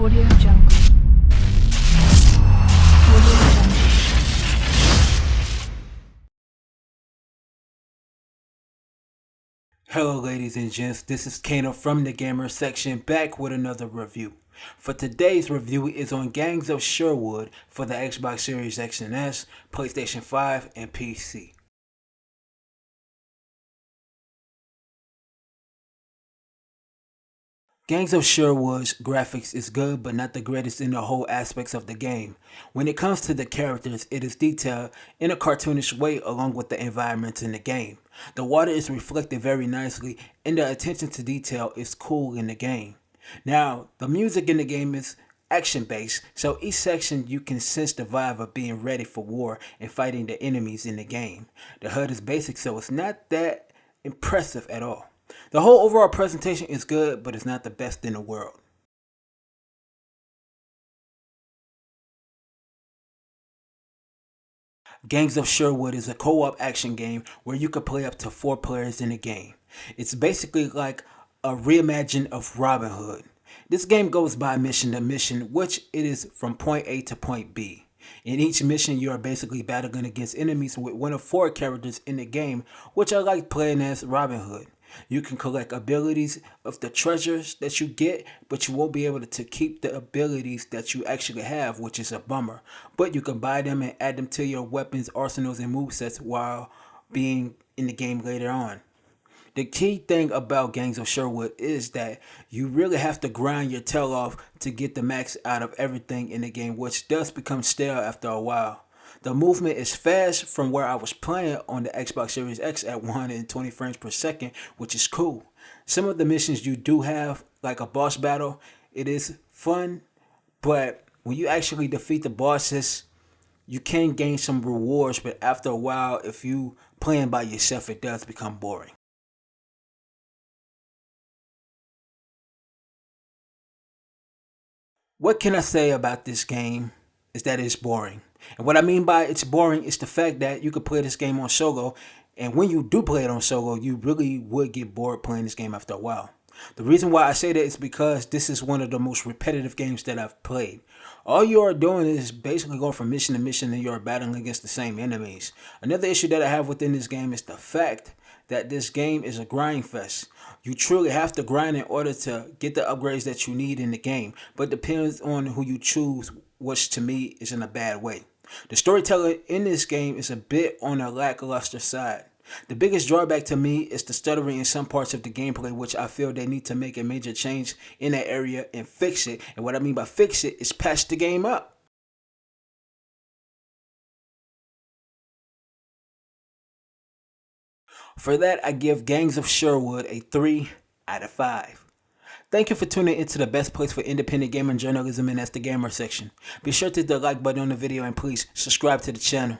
Audio Jungle. Audio Jungle. Hello ladies and gents, this is KANO from the Gamer section back with another review. For today's review is on Gangs of Sherwood for the Xbox Series X and S, PlayStation 5, and PC. Gangs of Sherwood's graphics is good but not the greatest in the whole aspects of the game. When it comes to the characters, it is detailed in a cartoonish way along with the environments in the game. The water is reflected very nicely and the attention to detail is cool in the game. Now, the music in the game is action based, so each section you can sense the vibe of being ready for war and fighting the enemies in the game. The HUD is basic, so it's not that impressive at all. The whole overall presentation is good, but it's not the best in the world. Gangs of Sherwood is a co-op action game where you can play up to 4 players in the game. It's basically like a reimagining of Robin Hood. This game goes by mission to mission, which it is from point A to point B. In each mission, you are basically battling against enemies with one of 4 characters in the game, which I like playing as Robin Hood. You can collect abilities of the treasures that you get, but you won't be able to keep the abilities that you actually have, which is a bummer. But you can buy them and add them to your weapons, arsenals, and movesets while being in the game later on. The key thing about Gangs of Sherwood is that you really have to grind your tail off to get the max out of everything in the game, which does become stale after a while. The movement is fast from where I was playing on the Xbox Series X at 120 frames per second, which is cool. Some of the missions you do have, like a boss battle, it is fun, but when you actually defeat the bosses, you can gain some rewards, but after a while, if you playing by yourself, it does become boring. What can I say about this game is that it's boring. And what I mean by it's boring is the fact that you could play this game on solo, and when you do play it on solo, you really would get bored playing this game after a while. The reason why I say that is because this is one of the most repetitive games that I've played. All you are doing is basically going from mission to mission and you're battling against the same enemies. Another issue that I have within this game is the fact that this game is a grind fest. You truly have to grind in order to get the upgrades that you need in the game, but it depends on who you choose, which to me is in a bad way. The storytelling in this game is a bit on a lackluster side. The biggest drawback to me is the stuttering in some parts of the gameplay, which I feel they need to make a major change in that area and fix it. And what I mean by fix it is patch the game up. For that, I give Gangs of Sherwood a 3 out of 5. Thank you for tuning into the best place for independent gaming journalism, and that's the Gamer section. Be sure to hit the like button on the video and please subscribe to the channel.